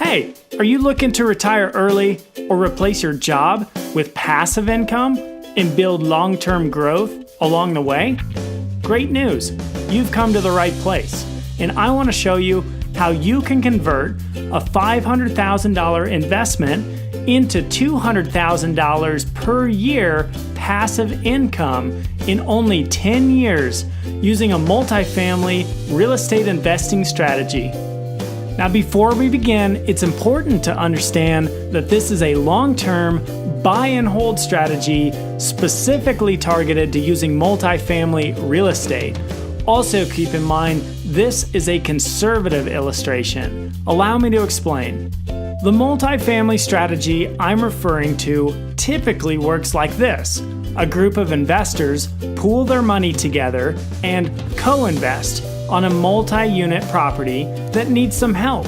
Hey, are you looking to retire early or replace your job with passive income and build long-term growth along the way? Great news! You've come to the right place, and I want to show you how you can convert a $500,000 investment into $200,000 per year passive income in only 10 years using a multifamily real estate investing strategy. Now, before we begin, it's important to understand that this is a long-term buy and hold strategy specifically targeted to using multifamily real estate. Also, keep in mind, this is a conservative illustration. Allow me to explain. The multifamily strategy I'm referring to typically works like this. A group of investors pool their money together and co-invest on a multi-unit property that needs some help.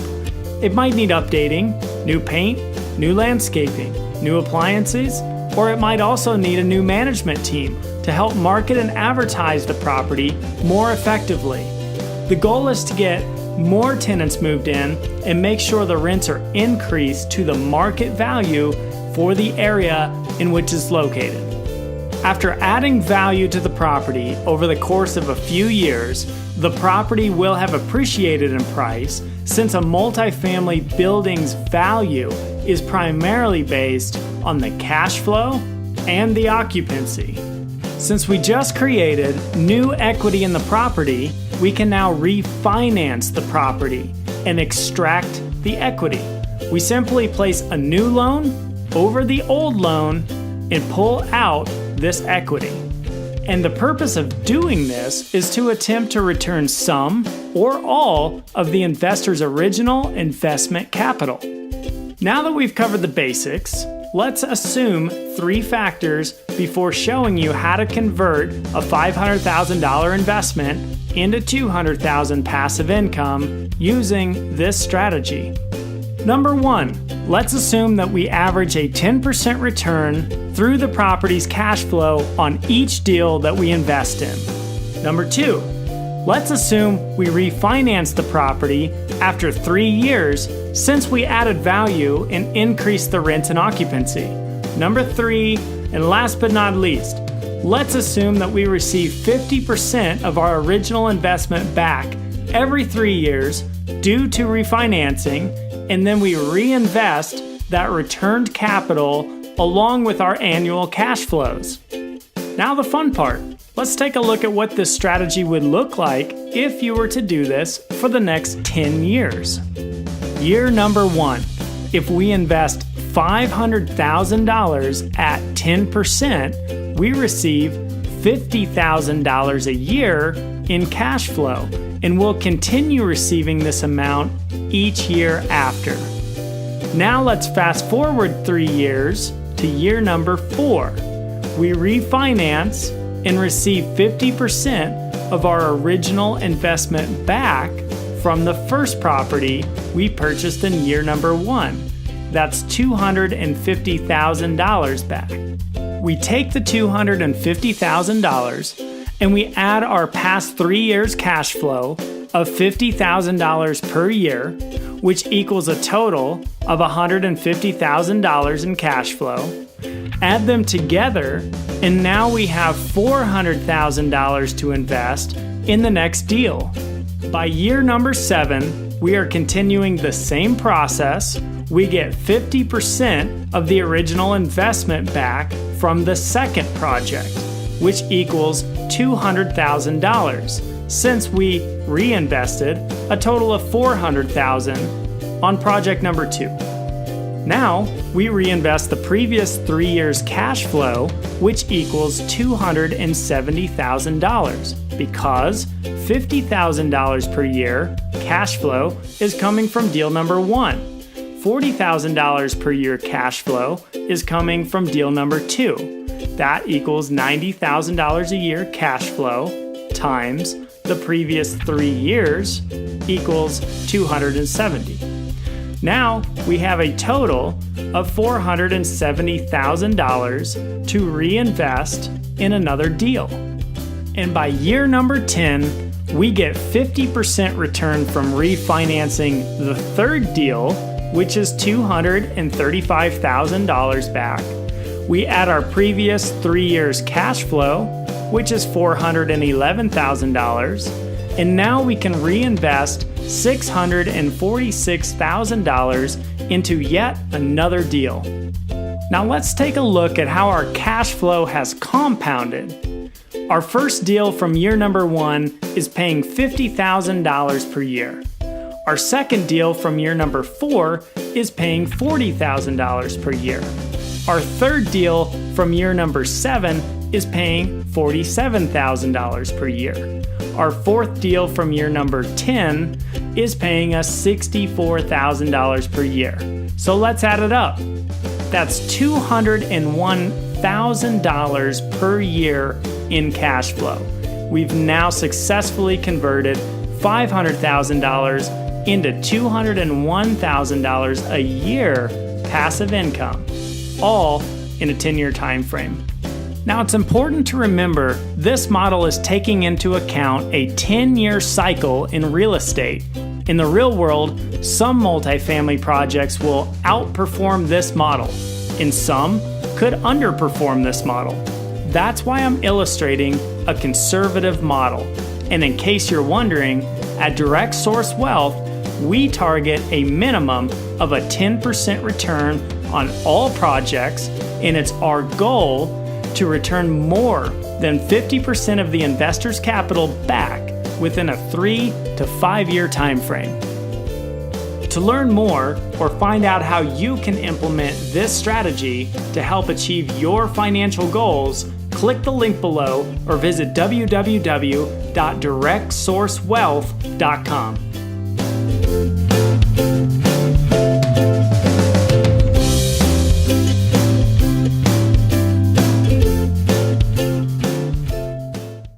It might need updating, new paint, new landscaping, new appliances, or it might also need a new management team to help market and advertise the property more effectively. The goal is to get more tenants moved in and make sure the rents are increased to the market value for the area in which it's located. After adding value to the property over the course of a few years, the property will have appreciated in price since a multifamily building's value is primarily based on the cash flow and the occupancy. Since we just created new equity in the property, we can now refinance the property and extract the equity. We simply place a new loan over the old loan and pull out this equity. And the purpose of doing this is to attempt to return some or all of the investor's original investment capital. Now that we've covered the basics, let's assume three factors before showing you how to convert a $500,000 investment into $200,000 passive income using this strategy. Number one, let's assume that we average a 10% return through the property's cash flow on each deal that we invest in. Number two, let's assume we refinance the property after 3 years since we added value and increased the rents and occupancy. Number three, and last but not least, let's assume that we receive 50% of our original investment back every 3 years due to refinancing, and then we reinvest that returned capital along with our annual cash flows. Now the fun part. Let's take a look at what this strategy would look like if you were to do this for the next 10 years. Year number one, if we invest $500,000 at 10%, we receive $50,000 a year in cash flow, and we'll continue receiving this amount each year after. Now let's fast forward 3 years to year number 4. We refinance and receive 50% of our original investment back from the first property we purchased in year number 1. That's $250,000 back. We take the $250,000 and we add our past 3 years cash flow of $50,000 per year, which equals a total of $150,000 in cash flow. Add them together, and now we have $400,000 to invest in the next deal. By year number 7, we are continuing the same process. We get 50% of the original investment back from the second project, which equals $200,000, since we reinvested a total of $400,000 on project number 2. Now, we reinvest the previous 3 years cash flow, which equals $270,000, because $50,000 per year cash flow is coming from deal number 1. $40,000 per year cash flow is coming from deal number 2. That equals $90,000 a year cash flow times the previous 3 years equals $270. Now we have a total of $470,000 to reinvest in another deal. And by year number 10, we get 50% return from refinancing the third deal which is $235,000 back. We add our previous 3 years cash flow, which is $411,000, and now we can reinvest $646,000 into yet another deal. Now let's take a look at how our cash flow has compounded. Our first deal from year number 1 is paying $50,000 per year. Our second deal from year number 4 is paying $40,000 per year. Our third deal from year number 7 is paying $47,000 per year. Our fourth deal from year number 10 is paying us $64,000 per year. So let's add it up. That's $201,000 per year in cash flow. We've now successfully converted $500,000 into $201,000 a year passive income, all in a 10-year time frame. Now it's important to remember this model is taking into account a 10-year cycle in real estate. In the real world, some multifamily projects will outperform this model, and some could underperform this model. That's why I'm illustrating a conservative model. And in case you're wondering, at Direct Source Wealth, we target a minimum of a 10% return on all projects, and it's our goal to return more than 50% of the investor's capital back within a 3 to 5 year time frame. To learn more or find out how you can implement this strategy to help achieve your financial goals, click the link below or visit www.directsourcewealth.com.